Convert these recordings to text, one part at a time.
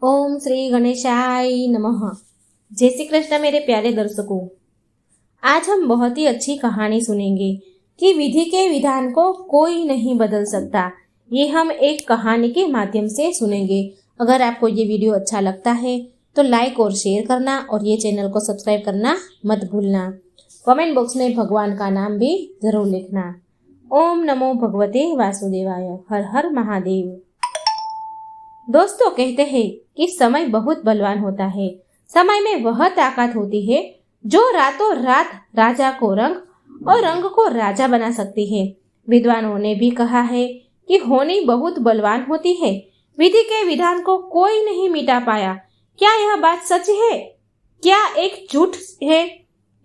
ओम श्री गणेशाय नमः। जय श्री कृष्ण मेरे प्यारे दर्शकों, आज हम बहुत ही अच्छी कहानी सुनेंगे कि विधि के विधान को कोई नहीं बदल सकता। ये हम एक कहानी के माध्यम से सुनेंगे। अगर आपको ये वीडियो अच्छा लगता है तो लाइक और शेयर करना और ये चैनल को सब्सक्राइब करना मत भूलना। कमेंट बॉक्स में भगवान का नाम भी जरूर लिखना। ओम नमो भगवते वासुदेवाय। हर हर महादेव। दोस्तों, कहते हैं कि समय बहुत बलवान होता है। समय में वह ताकत होती है जो रातों रात राजा को रंग और रंग को राजा बना सकती है। विद्वानों ने भी कहा है कि होनी बहुत बलवान होती है। विधि के विधान को कोई नहीं मिटा पाया। क्या यह बात सच है? क्या एक झूठ है?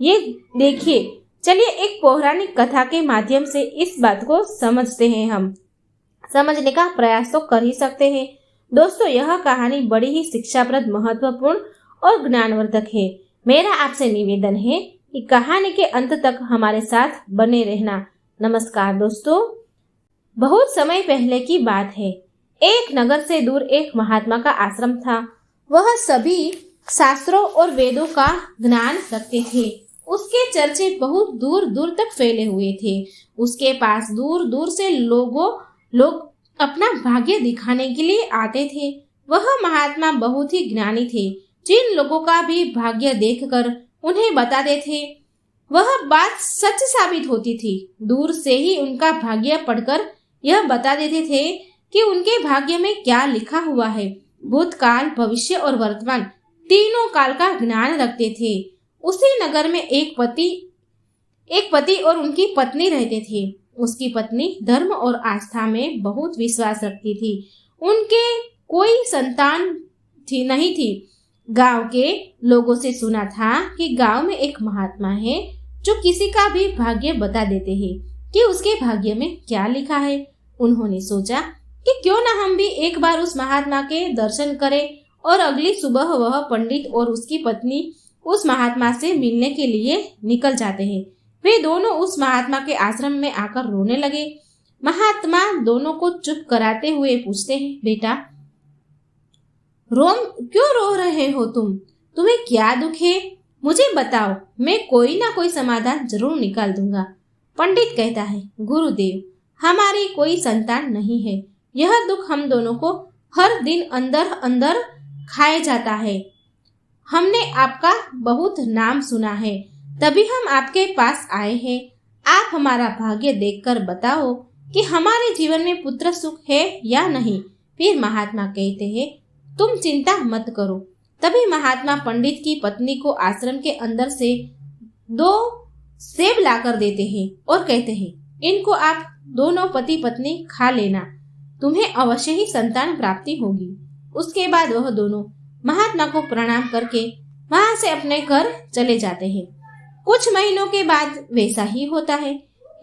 ये देखिए, चलिए एक पौराणिक कथा के माध्यम से इस बात को समझते हैं। हम समझने का प्रयास तो कर ही सकते हैं। दोस्तों, यह कहानी बड़ी ही शिक्षाप्रद, महत्वपूर्ण और ज्ञानवर्धक है। मेरा आपसे निवेदन है कि कहानी के अंत तक हमारे साथ बने रहना। नमस्कार दोस्तों। बहुत समय पहले की बात है। एक नगर से दूर एक महात्मा का आश्रम था। वह सभी शास्त्रों और वेदों का ज्ञान रखते थे। उसके चर्चे बहुत दूर दूर तक फैले हुए थे। उसके पास दूर दूर से लोग अपना भाग्य दिखाने के लिए आते थे। वह महात्मा बहुत ही ज्ञानी थे। जिन लोगों का भी भाग्य देखकर उन्हें बताते थे, वह बात सच साबित होती थी। दूर से ही उनका भाग्य पढ़कर यह बता देते थे कि उनके भाग्य में क्या लिखा हुआ है। भूतकाल, भविष्य और वर्तमान तीनों काल का ज्ञान रखते थे। उसी नगर में एक पति और उनकी पत्नी रहते थे। उसकी पत्नी धर्म और आस्था में बहुत विश्वास रखती थी। उनके कोई संतान नहीं थी। गांव के लोगों से सुना था कि गांव में एक महात्मा है जो किसी का भी भाग्य बता देते हैं कि उसके भाग्य में क्या लिखा है। उन्होंने सोचा कि क्यों ना हम भी एक बार उस महात्मा के दर्शन करें। और अगली सुबह वह पंडित और उसकी पत्नी उस महात्मा से मिलने के लिए निकल जाते हैं। वे दोनों उस महात्मा के आश्रम में आकर रोने लगे। महात्मा दोनों को चुप कराते हुए पूछते हैं, बेटा, क्यों रो रहे हो तुम? तुम्हें क्या दुख है? मुझे बताओ, मैं कोई ना कोई समाधान जरूर निकाल दूंगा। पंडित कहता है, गुरुदेव, हमारी कोई संतान नहीं है। यह दुख हम दोनों को हर दिन अंदर अंदर खाए जाता है। हमने आपका बहुत नाम सुना है, तभी हम आपके पास आए हैं। आप हमारा भाग्य देखकर बताओ कि हमारे जीवन में पुत्र सुख है या नहीं। फिर महात्मा कहते हैं, तुम चिंता मत करो। तभी महात्मा पंडित की पत्नी को आश्रम के अंदर से 2 सेब लाकर देते हैं और कहते हैं, इनको आप दोनों पति पत्नी खा लेना, तुम्हें अवश्य ही संतान प्राप्ति होगी। उसके बाद वह दोनों महात्मा को प्रणाम करके वहां से अपने घर चले जाते हैं। कुछ महीनों के बाद वैसा ही होता है।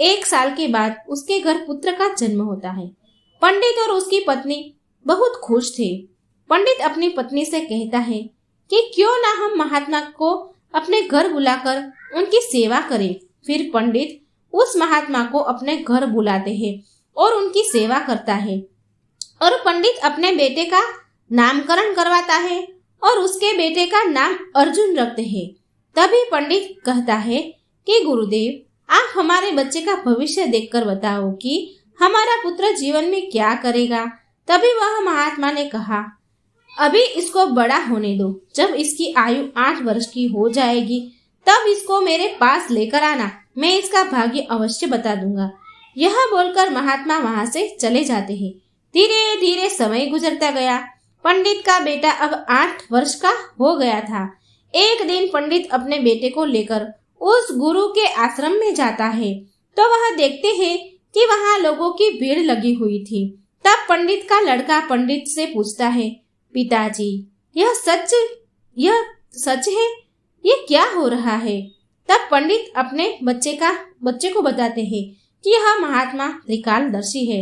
1 साल के बाद उसके घर पुत्र का जन्म होता है। पंडित और उसकी पत्नी बहुत खुश थे। पंडित अपनी पत्नी से कहता है कि क्यों ना हम महात्मा को अपने घर बुलाकर उनकी सेवा करें। फिर पंडित उस महात्मा को अपने घर बुलाते हैं और उनकी सेवा करता है। और पंडित अपने बेटे का नामकरण करवाता है और उसके बेटे का नाम अर्जुन रखते हैं। तभी पंडित कहता है कि गुरुदेव, आप हमारे बच्चे का भविष्य देखकर बताओ कि हमारा पुत्र जीवन में क्या करेगा। तभी वह महात्मा ने कहा, अभी इसको बड़ा होने दो। जब इसकी आयु 8 वर्ष की हो जाएगी तब इसको मेरे पास लेकर आना, मैं इसका भाग्य अवश्य बता दूंगा। यह बोलकर महात्मा वहां से चले जाते हैं। धीरे धीरे समय गुजरता गया। पंडित का बेटा अब 8 वर्ष का हो गया था। एक दिन पंडित अपने बेटे को लेकर उस गुरु के आश्रम में जाता है तो वह देखते हैं कि वहां लोगों की भीड़ लगी हुई थी। तब पंडित का लड़का पंडित से पूछता है, पिताजी, यह सच है? ये क्या हो रहा है? तब पंडित अपने बच्चे को बताते हैं कि यह महात्मा त्रिकालदर्शी है।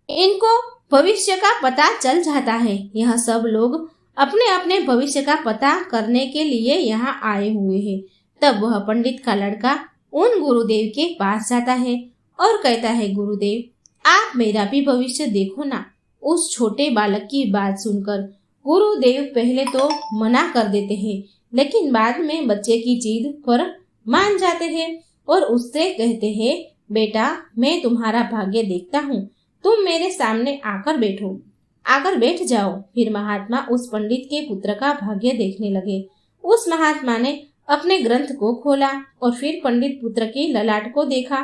इनको भविष्य का पता चल जाता है। यह सब लोग अपने अपने भविष्य का पता करने के लिए यहाँ आए हुए हैं। तब वह पंडित का लड़का उन गुरुदेव के पास जाता है और कहता है, गुरुदेव, आप मेरा भी भविष्य देखो ना। उस छोटे बालक की बात सुनकर गुरुदेव पहले तो मना कर देते हैं, लेकिन बाद में बच्चे की जिद पर मान जाते हैं और उससे कहते हैं, बेटा मैं तुम्हारा भाग्य देखता हूँ, तुम मेरे सामने आकर बैठ जाओ। फिर महात्मा उस पंडित के पुत्र का भाग्य देखने लगे। उस महात्मा ने अपने ग्रंथ को खोला और फिर पंडित पुत्र की ललाट को देखा।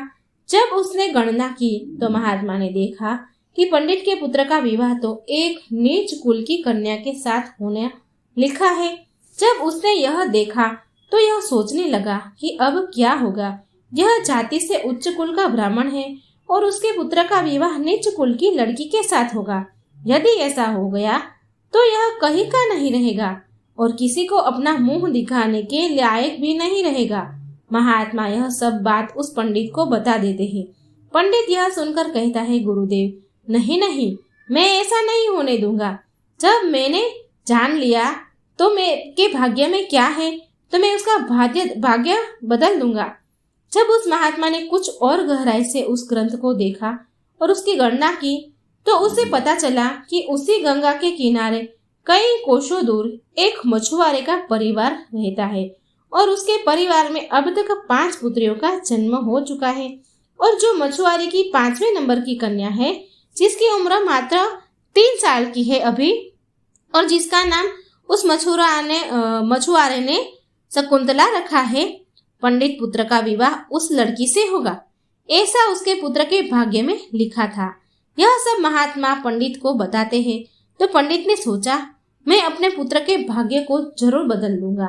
जब उसने गणना की तो महात्मा ने देखा कि पंडित के पुत्र का विवाह तो एक नीच कुल की कन्या के साथ होने लिखा है। जब उसने यह देखा तो यह सोचने लगा कि अब क्या होगा। यह जाति से उच्च कुल का ब्राह्मण है और उसके पुत्र का विवाह नीच कुल की लड़की के साथ होगा। यदि ऐसा हो गया तो यह कहीं का नहीं रहेगा और किसी को अपना मुंह दिखाने के लायक भी नहीं रहेगा। महात्मा यह सब बात उस पंडित को बता देते हैं। पंडित यह सुनकर कहता है, गुरुदेव नहीं नहीं, मैं ऐसा नहीं होने दूंगा। जब मैंने जान लिया तो मैं के भाग्य में क्या है तो मैं उसका भाग्य बदल दूंगा। जब उस महात्मा ने कुछ और गहराई से उस ग्रंथ को देखा और उसकी गणना की तो उसे पता चला कि उसी गंगा के किनारे कई कोसों दूर एक मछुआरे का परिवार रहता है और उसके परिवार में अब तक 5 पुत्रियों का जन्म हो चुका है। और जो मछुआरे की 5वें नंबर की कन्या है, जिसकी उम्र मात्र 3 साल की है अभी, और जिसका नाम उस मछुआरे ने शकुंतला रखा है, पंडित पुत्र का विवाह उस लड़की से होगा, ऐसा उसके पुत्र के भाग्य में लिखा था। यह सब महात्मा पंडित को बताते हैं तो पंडित ने सोचा, मैं अपने पुत्र के भाग्य को जरूर बदल दूंगा।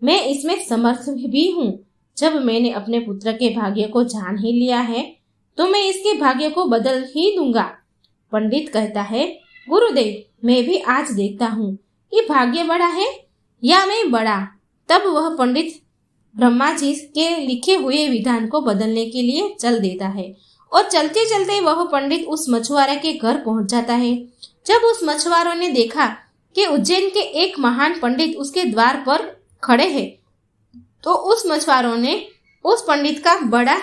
मैं इसमें समर्थ भी हूँ। जब मैंने अपने पुत्र के भाग्य को जान ही लिया है तो मैं इसके भाग्य को बदल ही दूंगा। पंडित कहता है, गुरुदेव मैं भी आज देखता हूँ कि भाग्य बड़ा है या मैं बड़ा। तब वह पंडित ब्रह्मा जी के लिखे हुए विधान को बदलने के लिए चल देता है और चलते चलते वह पंडित उस मछुआरे के घर पहुंच जाता है। जब उस मछुआरों ने देखा कि उज्जैन के एक महान पंडित उसके द्वार पर खड़े हैं, तो उस मछुआरों ने उस पंडित का बड़ा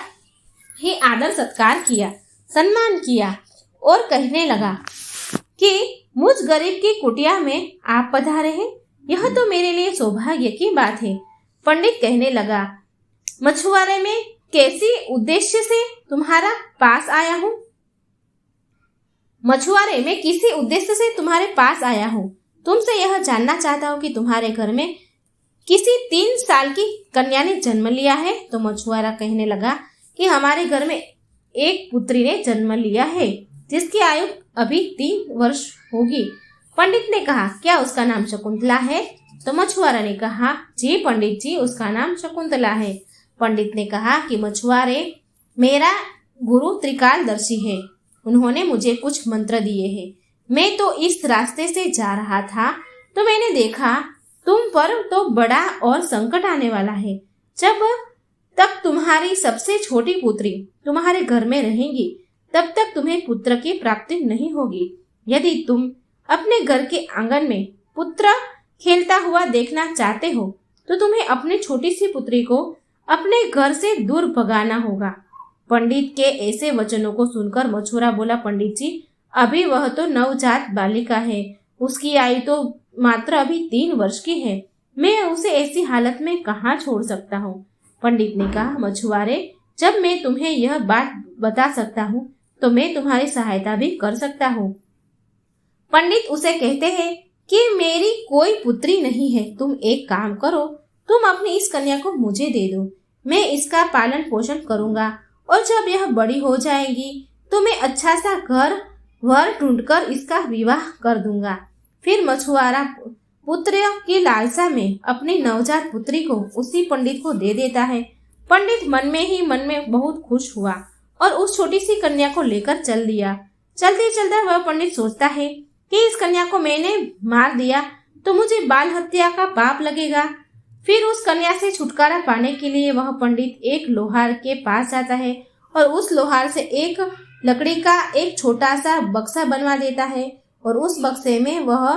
ही आदर सत्कार किया, सम्मान किया और कहने लगा कि मुझ गरीब की कुटिया में आप पधारे हैं, यह तो मेरे लिए सौभाग्य की बात है। पंडित कहने लगा, मछुआरे में कैसी उद्देश्य से तुम्हारा पास आया हूँ? मछुआरे में किसी उद्देश्य से तुम्हारे पास आया हूँ। तुमसे यह जानना चाहता हूँ कि तुम्हारे घर में किसी 3 साल की कन्या ने जन्म लिया है। तो मछुआरा कहने लगा कि हमारे घर में एक पुत्री ने जन्म लिया है जिसकी आयु अभी 3 वर्ष होगी। पंडित ने कहा, क्या उसका नाम शकुंतला है? तो मछुआरा ने कहा, जी पंडित जी, उसका नाम शकुंतला है। पंडित ने कहा कि मछुआरे, मेरा गुरु त्रिकालदर्शी है, उन्होंने मुझे कुछ मंत्र दिए हैं। मैं तो इस रास्ते से जा रहा था तो मैंने देखा तुम पर तो बड़ा और संकट आने वाला है। जब तक तुम्हारी सबसे छोटी पुत्री तुम्हारे घर में रहेगी तब तक तुम्हें पुत्र की प्राप्ति नहीं होगी। यदि तुम अपने घर के आंगन में पुत्र खेलता हुआ देखना चाहते हो तो तुम्हें अपनी छोटी सी पुत्री को अपने घर से दूर भगाना होगा। पंडित के ऐसे वचनों को सुनकर मछुआरा बोला, पंडित जी, अभी वह तो नवजात बालिका है, उसकी आयु तो मात्र अभी 3 वर्ष की है, मैं उसे ऐसी हालत में कहाँ छोड़ सकता हूँ। पंडित ने कहा, मछुआरे, जब मैं तुम्हें यह बात बता सकता हूँ तो मैं तुम्हारी सहायता भी कर सकता हूँ। पंडित उसे कहते हैं कि मेरी कोई पुत्री नहीं है, तुम एक काम करो, तुम अपनी इस कन्या को मुझे दे दो, मैं इसका पालन पोषण करूंगा और जब यह बड़ी हो जाएगी तो मैं अच्छा सा घर वर ढूंढकर इसका विवाह कर दूंगा। फिर मछुआरा पुत्र की लालसा में अपनी नवजात पुत्री को उसी पंडित को दे देता है। पंडित मन में बहुत खुश हुआ और उस छोटी सी कन्या को लेकर चल दिया। चलते चलते वह पंडित सोचता है कि इस कन्या को मैंने मार दिया तो मुझे बाल हत्या का पाप लगेगा। फिर उस कन्या से छुटकारा पाने के लिए वह पंडित एक लोहार के पास जाता है और उस लोहार से एक लकड़ी का एक छोटा सा बक्सा बनवा देता है और उस बक्से में वह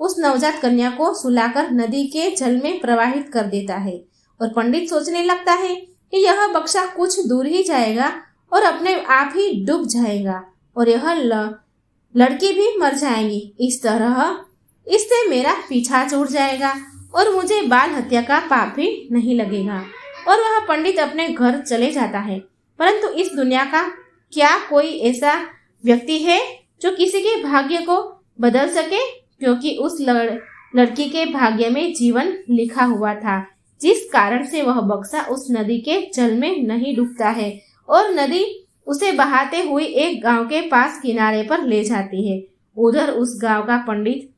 उस नवजात कन्या को सुलाकर नदी के जल में प्रवाहित कर देता है। और पंडित सोचने लगता है कि यह बक्सा कुछ दूर ही जाएगा और अपने आप ही डूब जाएगा और यह लड़की भी मर जाएगी। इस तरह इससे मेरा पीछा छूट जाएगा और मुझे बाल हत्या का पाप भी नहीं लगेगा। और वह पंडित अपने घर चले जाता है। परंतु इस दुनिया का क्या कोई ऐसा व्यक्ति है जो किसी के भाग्य को बदल सके? क्योंकि उस लड़की के भाग्य में जीवन लिखा हुआ था, जिस कारण से वह बक्सा उस नदी के जल में नहीं डूबता है और नदी उसे बहाते हुए एक गांव के पास किनारे पर ले जाती है। उधर उस गांव का पंडित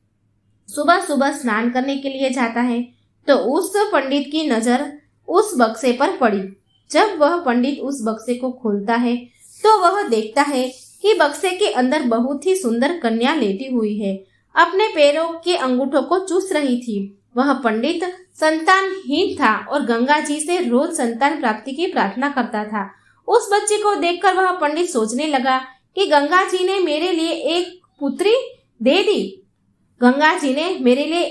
सुबह सुबह स्नान करने के लिए जाता है तो उस पंडित की नजर उस बक्से पर पड़ी। जब वह पंडित उस बक्से को खोलता है तो वह देखता है कि बक्से के अंदर बहुत ही सुंदर कन्या लेटी हुई है, अपने पैरों के अंगूठों को चूस रही थी। वह पंडित संतानहीन था और गंगा जी से रोज संतान प्राप्ति की प्रार्थना करता था। उस बच्चे को देखकर वह पंडित सोचने लगा कि गंगा जी ने मेरे लिए एक पुत्री दे दी। गंगा जी ने मेरे लिए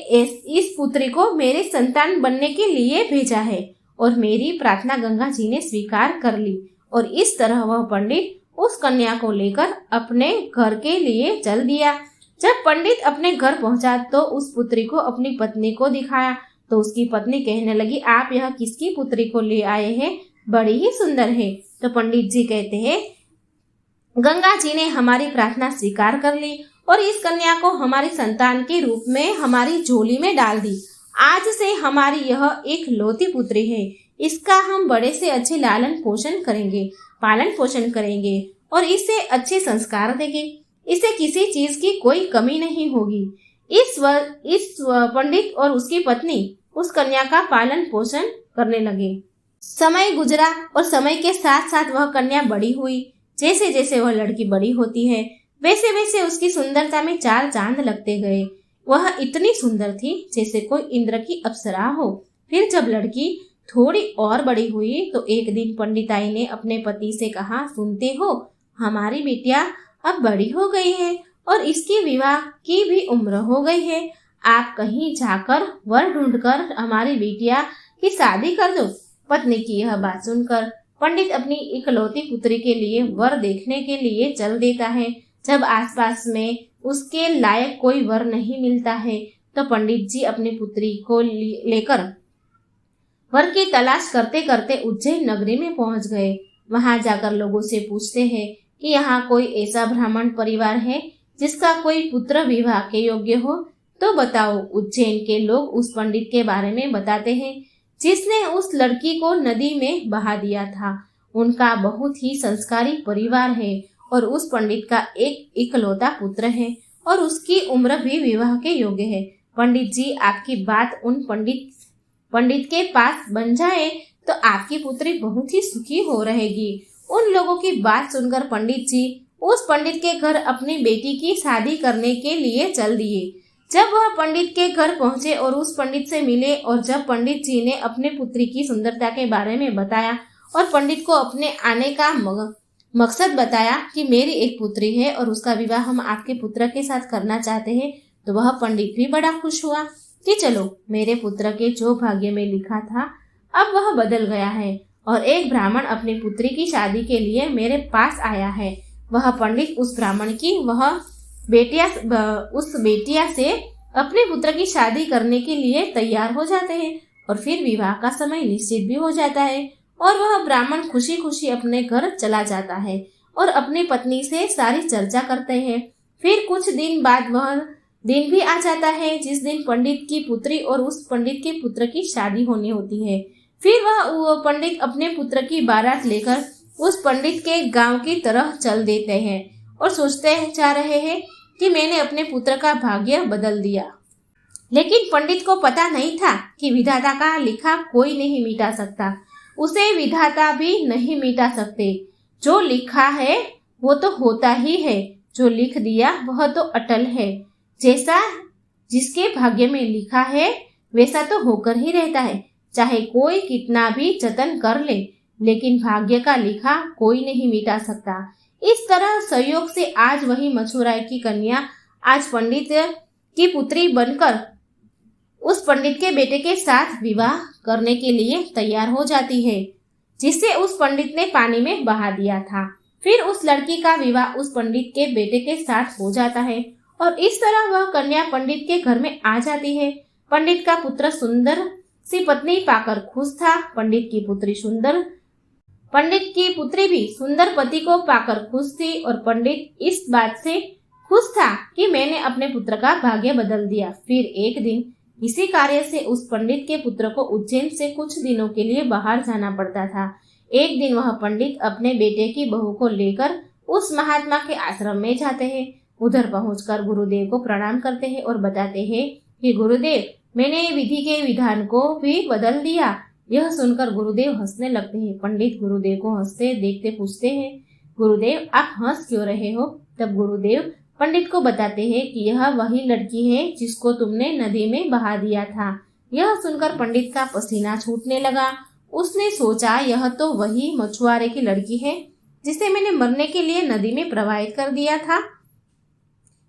इस पुत्री को मेरे संतान बनने के लिए भेजा है और मेरी प्रार्थना गंगा जी ने स्वीकार कर ली। और इस तरह वह पंडित उस कन्या को लेकर अपने घर के लिए चल दिया। जब पंडित अपने घर पहुंचा तो उस पुत्री को अपनी पत्नी को दिखाया तो उसकी पत्नी कहने लगी, आप यह किसकी पुत्री को ले आए हैं? बड़ी ही सुंदर है। तो पंडित जी कहते हैं, गंगा जी ने हमारी प्रार्थना स्वीकार कर ली और इस कन्या को हमारी संतान के रूप में हमारी झोली में डाल दी। आज से हमारी यह एक लौती पुत्री है। इसका हम बड़े से अच्छे लालन पोषण करेंगे, पालन पोषण करेंगे और इसे अच्छे संस्कार देंगे। इसे किसी चीज की कोई कमी नहीं होगी। इस पंडित और उसकी पत्नी उस कन्या का पालन पोषण करने लगे। समय गुजरा और समय के साथ साथ वह कन्या बड़ी हुई। जैसे जैसे वह लड़की बड़ी होती है वैसे वैसे उसकी सुंदरता में चार चांद लगते गए। वह इतनी सुंदर थी जैसे कोई इंद्र की अप्सरा हो। फिर जब लड़की थोड़ी और बड़ी हुई तो एक दिन पंडिताई ने अपने पति से कहा, सुनते हो, हमारी बिटिया अब बड़ी हो गई है और इसकी विवाह की भी उम्र हो गई है। आप कहीं जाकर वर ढूंढकर हमारी बिटिया की शादी कर दो। पत्नी की यह बात सुनकर पंडित अपनी इकलौती पुत्री के लिए वर देखने के लिए चल देता है। जब आसपास में उसके लायक कोई वर नहीं मिलता है तो पंडित जी अपनी पुत्री को लेकर वर की तलाश करते करते उज्जैन नगरी में पहुंच गए। वहां जाकर लोगों से पूछते हैं कि यहाँ कोई ऐसा ब्राह्मण परिवार है जिसका कोई पुत्र विवाह के योग्य हो तो बताओ। उज्जैन के लोग उस पंडित के बारे में बताते हैं जिसने उस लड़की को नदी में बहा दिया था। उनका बहुत ही संस्कारी परिवार है और उस पंडित का एक इकलौता पुत्र है और उसकी उम्र भी विवाह के योग्य है। पंडित जी, आपकी बात उन पंडित के पास बन जाए तो आपकी पुत्री बहुत ही सुखी हो रहेगी। उन लोगों की बात सुनकर पंडित जी उस पंडित के घर अपनी बेटी की शादी करने के लिए चल दिए। जब वह पंडित के घर पहुंचे और उस पंडित से मिले और जब पंडित जी ने अपने पुत्री की सुंदरता के बारे में बताया और पंडित को अपने आने का मकसद बताया कि मेरी एक पुत्री है और उसका विवाह हम आपके पुत्र के साथ करना चाहते हैं, तो वह पंडित भी बड़ा खुश हुआ कि चलो, मेरे पुत्र के जो भाग्य में लिखा था अब वह बदल गया है और एक ब्राह्मण अपनी पुत्री की शादी के लिए मेरे पास आया है। वह पंडित उस ब्राह्मण की उस बेटिया से अपने पुत्र की शादी करने के लिए तैयार हो जाते हैं और फिर विवाह का समय निश्चित भी हो जाता है और वह ब्राह्मण खुशी खुशी अपने घर चला जाता है और अपनी पत्नी से सारी चर्चा करते हैं। फिर कुछ दिन बाद वह दिन भी आ जाता है जिस दिन पंडित की पुत्री और उस पंडित के पुत्र की शादी होनी होती है। फिर वह पंडित अपने पुत्र की बारात लेकर उस पंडित के गांव की तरफ चल देते हैं और सोचते जा रहे हैं कि मैंने अपने पुत्र का भाग्य बदल दिया। लेकिन पंडित को पता नहीं था कि विधाता का लिखा कोई नहीं मिटा सकता, उसे विधाता भी नहीं मिटा सकते। जो लिखा है वो तो होता ही है, जो लिख दिया वह तो अटल है। जैसा जिसके भाग्य में लिखा है वैसा तो होकर ही रहता है, चाहे कोई कितना भी जतन कर ले, लेकिन भाग्य का लिखा कोई नहीं मिटा सकता। इस तरह संयोग से आज वही मछुआरे की कन्या आज पंडित की पुत्री बनकर उस पंडित के बेटे के साथ विवाह करने के लिए तैयार हो जाती है, जिसे उस पंडित ने पानी में बहा दिया था। फिर उस लड़की का विवाह उस पंडित के बेटे के साथ हो जाता है और इस तरह वह कन्या पंडित के घर में आ जाती है। पंडित का पुत्र सुंदर सी पत्नी पाकर खुश था। पंडित की पुत्री भी सुंदर पति को पाकर खुश थी और पंडित इस बात से खुश था कि मैंने अपने पुत्र का भाग्य बदल दिया। फिर एक दिन इसी कार्य से उस पंडित के पुत्र को उज्जैन से कुछ दिनों के लिए बाहर जाना पड़ता था। एक दिन वह पंडित अपने बेटे की बहू को लेकर उस महात्मा के आश्रम में जाते हैं। उधर पहुंचकर गुरुदेव को प्रणाम करते हैं और बताते हैं कि गुरुदेव, मैंने विधि के विधान को भी बदल दिया। यह सुनकर गुरुदेव हंसने लगते हैं। पंडित गुरुदेव को हंसते देखते पूछते हैं, गुरुदेव आप हंस क्यों रहे हो? तब गुरुदेव पंडित को बताते हैं कि यह वही लड़की है जिसको तुमने नदी में बहा दिया था। यह सुनकर पंडित का पसीना छूटने लगा। उसने सोचा, यह तो वही मछुआरे की लड़की है जिसे मैंने मरने के लिए नदी में प्रवाहित कर दिया था।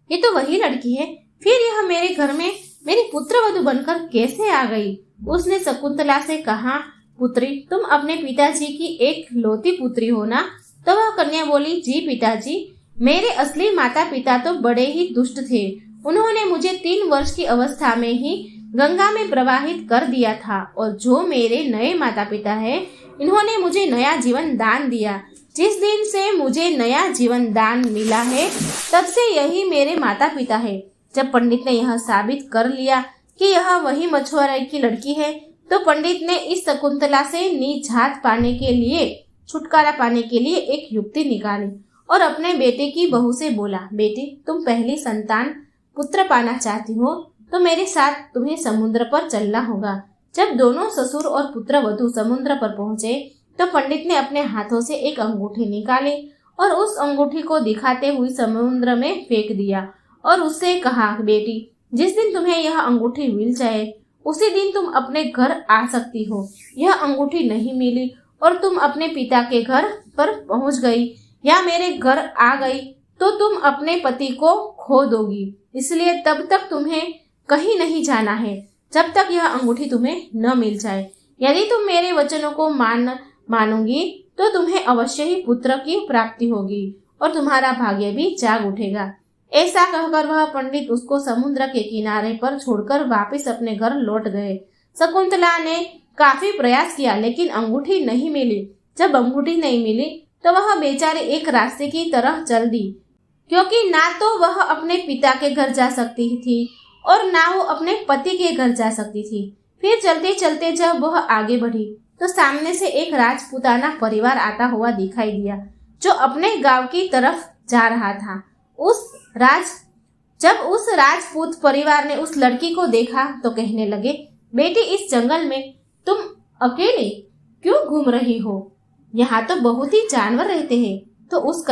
ये तो वही लड़की है, फिर यह मेरे घर में मेरी पुत्रवधू बनकर कैसे आ गई? उसने शकुंतला से कहा, पुत्री, तुम अपने पिताजी की एक लौती पुत्री हो ना? तो वह कन्या बोली, जी पिताजी, मेरे असली माता पिता तो बड़े ही दुष्ट थे। उन्होंने मुझे 3 वर्ष की अवस्था में ही गंगा में प्रवाहित कर दिया था और जो मेरे नए माता पिता हैं, इन्होंने मुझे नया जीवन दान दिया। जिस दिन से मुझे नया जीवन दान मिला है, तब से यही मेरे माता पिता है। जब पंडित ने यह साबित कर लिया कि यह वही मछुआरे की लड़की है, तो पंडित ने इस शकुंतला से निजात पाने के लिए, छुटकारा पाने के लिए एक युक्ति निकाली और अपने बेटे की बहू से बोला, बेटी, तुम पहली संतान पुत्र पाना चाहती हो तो मेरे साथ तुम्हें समुद्र पर चलना होगा। जब दोनों ससुर और पुत्र वधू समुद्र पर पहुंचे तो पंडित ने अपने हाथों से एक अंगूठी निकाली और उस अंगूठी को दिखाते हुए समुद्र में फेंक दिया और उससे कहा, बेटी, जिस दिन तुम्हें यह अंगूठी मिल जाए उसी दिन तुम अपने घर आ सकती हो। यह अंगूठी नहीं मिली और तुम अपने पिता के घर पर पहुंच गई या मेरे घर आ गई तो तुम अपने पति को खो दोगी। इसलिए तब तक तुम्हें कहीं नहीं जाना है जब तक यह अंगूठी तुम्हें न मिल जाए। यदि तुम मेरे वचनों को मानोगी तो तुम्हें अवश्य ही पुत्र की प्राप्ति होगी और तुम्हारा भाग्य भी जाग उठेगा। ऐसा कहकर वह पंडित उसको समुद्र के किनारे पर छोड़कर वापस अपने घर लौट गए। शकुंतला ने काफी प्रयास किया लेकिन अंगूठी नहीं मिली। जब अंगूठी नहीं मिली तो वह बेचारी एक रास्ते की तरह चल दी, क्योंकि ना तो वह अपने पिता के घर जा सकती थी और ना वो अपने पति के घर जा सकती थी। फिर चलते चलते जब वह आगे बढ़ी तो सामने से एक राजपूताना परिवार आता हुआ दिखाई दिया जो अपने गांव की तरफ जा रहा था। जब उस राजपूत परिवार ने उस लड़की को देखा तो कहने लगे, बेटी, इस जंगल में तुम अकेले क्यों घूम रही हो? यहाँ तो बहुत ही जानवर रहते हैं। तो वह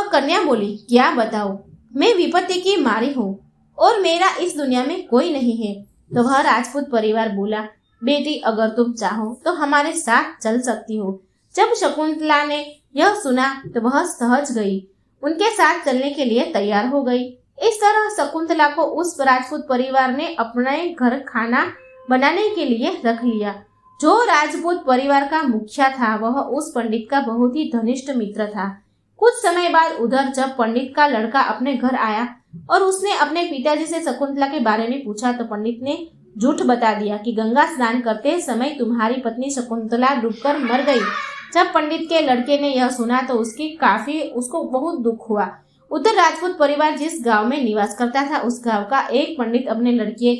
कन्या बोली, क्या बताओ, मैं विपत्ति की मारी हूँ और मेरा इस दुनिया में कोई नहीं है। तो वह राजपूत परिवार बोला, बेटी, अगर तुम चाहो तो हमारे साथ चल सकती हो। जब शकुंतला ने यह सुना तो वह सहज गई, उनके साथ चलने के लिए तैयार हो गई। इस तरह शकुंतला को उस राजपूत परिवार ने अपने घर खाना बनाने के लिए रख लिया। जो राजपूत परिवार का मुखिया था वह उस पंडित का बहुत ही घनिष्ठ मित्र था। कुछ समय बाद उधर जब पंडित का लड़का अपने घर आया और उसने अपने पिताजी से शकुंतला के बारे में पूछा तो पंडित ने झूठ बता दिया कि गंगा स्नान करते समय तुम्हारी पत्नी शकुंतला डूबकर मर गई। जब पंडित के लड़के ने यह सुना तो उसको बहुत दुख हुआ। उधर राजपूत परिवार जिस गांव में निवास करता था उस गांव का एक पंडित अपने लड़की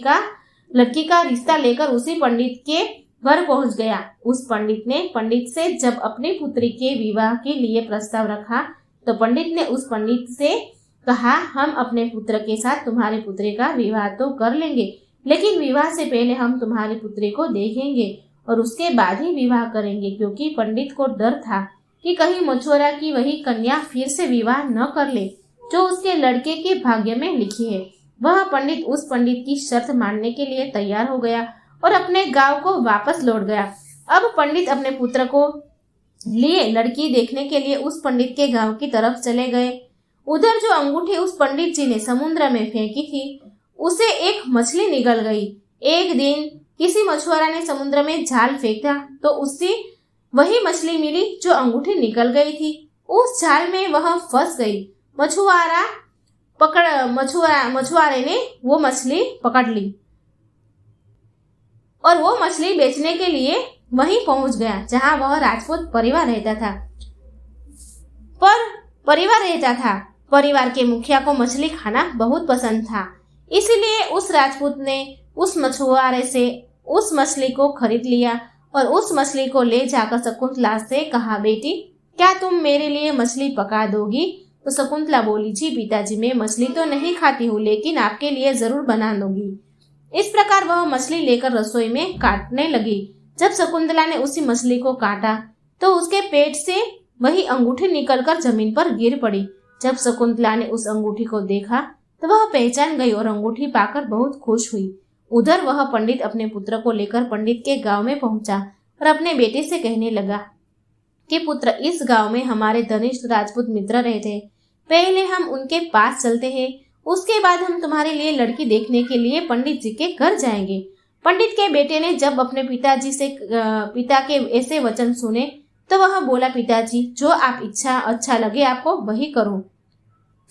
का रिश्ता लेकर उसी पंडित के घर पहुंच गया। उस पंडित से जब अपनी पुत्री के विवाह के लिए प्रस्ताव रखा तो पंडित ने उस पंडित से कहा, हम अपने पुत्र के साथ तुम्हारी पुत्री का विवाह तो कर लेंगे, लेकिन विवाह से पहले हम तुम्हारी पुत्री को देखेंगे और उसके बाद ही विवाह करेंगे, क्योंकि पंडित को डर था कि कहीं मछुआरा की वही कन्या फिर से विवाह न कर ले जो उसके लड़के के भाग्य में लिखी है। वह पंडित उस पंडित की शर्त मानने के लिए तैयार हो गया और अपने गांव को वापस लौट गया। अब पंडित अपने पुत्र को लिए लड़की देखने के लिए उस पंडित के गांव की तरफ चले गए। उधर जो अंगूठी उस पंडित जी ने समुद्र में फेंकी थी उसे एक मछली निगल गई। एक दिन किसी मछुआरा ने समुद्र में जाल फेंका तो उससे वही मछली मिली जो अंगूठी निकल गई थी। उस जाल में वह फंस गई। मछुआरे ने वो मछली पकड़ ली और वो मछली बेचने के लिए वहीं पहुंच गया जहां वह राजपूत परिवार रहता था। परिवार के मुखिया को मछली खाना बहुत पसंद था, इसलिए उस राजपूत ने उस मछुआरे से उस मछली को खरीद लिया और उस मछली को ले जाकर शकुंतला से कहा, बेटी क्या तुम मेरे लिए मछली पका दोगी? तो शकुंतला बोली, जी पिताजी, मैं मछली तो नहीं खाती हूँ, लेकिन आपके लिए जरूर बना दूंगी। इस प्रकार वह मछली लेकर रसोई में काटने लगी। जब शकुंतला ने उसी मछली को काटा तो उसके पेट से वही अंगूठी निकलकर जमीन पर गिर पड़ी। जब शकुंतला ने उस अंगूठी को देखा तो वह पहचान गई और अंगूठी पाकर बहुत खुश हुई। उधर वह पंडित अपने पुत्र को लेकर पंडित के गांव में पहुंचा और अपने बेटे से कहने लगा कि पुत्र, इस गांव में हमारे धनिष्ठ राजपूत मित्र रहते हैं, पहले हम उनके पास चलते हैं, उसके बाद हम तुम्हारे लिए लड़की देखने के लिए पंडित जी के घर जाएंगे। पंडित के बेटे ने जब अपने पिता के ऐसे वचन सुने तो वह बोला, पिताजी जो आप अच्छा लगे आपको वही करो।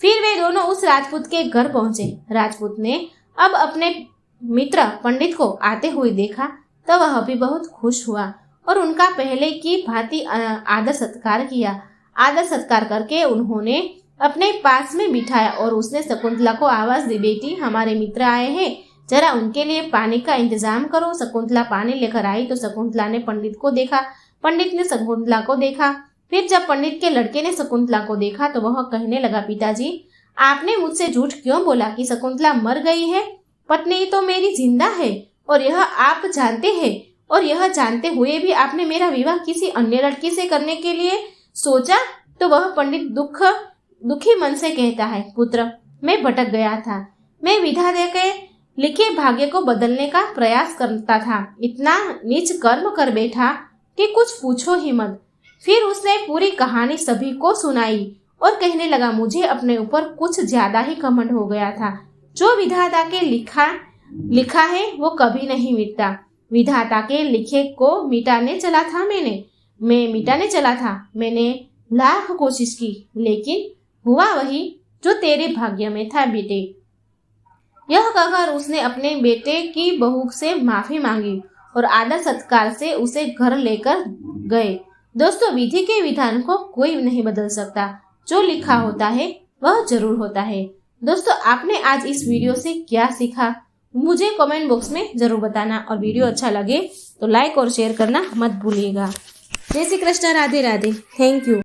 फिर वे दोनों उस राजपूत के घर पहुंचे। राजपूत ने अब अपने मित्र पंडित को आते हुए देखा तो वह भी बहुत खुश हुआ और उनका पहले की भांति आदर सत्कार किया। आदर सत्कार करके उन्होंने अपने पास में बिठाया और उसने शकुंतला को आवाज दी, बेटी हमारे मित्र आए हैं, जरा उनके लिए पानी का इंतजाम करो। शकुंतला पानी लेकर आई तो शकुंतला ने पंडित को देखा, पंडित ने शकुंतला को देखा। फिर जब पंडित के लड़के ने शकुंतला को देखा तो वह कहने लगा, पिताजी आपने मुझसे झूठ क्यों बोला कि शकुंतला मर गई है? पत्नी तो मेरी जिंदा है और यह आप जानते हैं, और यह जानते हुए भी आपने मेरा विवाह किसी अन्य लड़की से करने के लिए सोचा। तो वह पंडित दुखी मन से कहता है, पुत्र मैं भटक गया था, मैं विधाता के लिखे भाग्य को बदलने का प्रयास करता था, इतना नीच कर्म कर बैठा कि कुछ पूछो ही मत। फिर उसने पूरी कहानी सभी को सुनाई और कहने लगा, मुझे अपने ऊपर कुछ ज्यादा ही घमंड हो गया था। जो विधाता के लिखा है वो कभी नहीं मिटता। विधाता के लिखे को मिटाने चला था मैंने लाख कोशिश की, लेकिन हुआ वही जो तेरे भाग्य में था बेटे। यह कहकर उसने अपने बेटे की बहू से माफी मांगी और आदर सत्कार से उसे घर लेकर गए। दोस्तों, विधि के विधान को कोई नहीं बदल सकता, जो लिखा होता है वह जरूर होता है। दोस्तों, आपने आज इस वीडियो से क्या सीखा मुझे कमेंट बॉक्स में जरूर बताना, और वीडियो अच्छा लगे तो लाइक और शेयर करना मत भूलिएगा। जय श्री कृष्ण, राधे राधे, थैंक यू।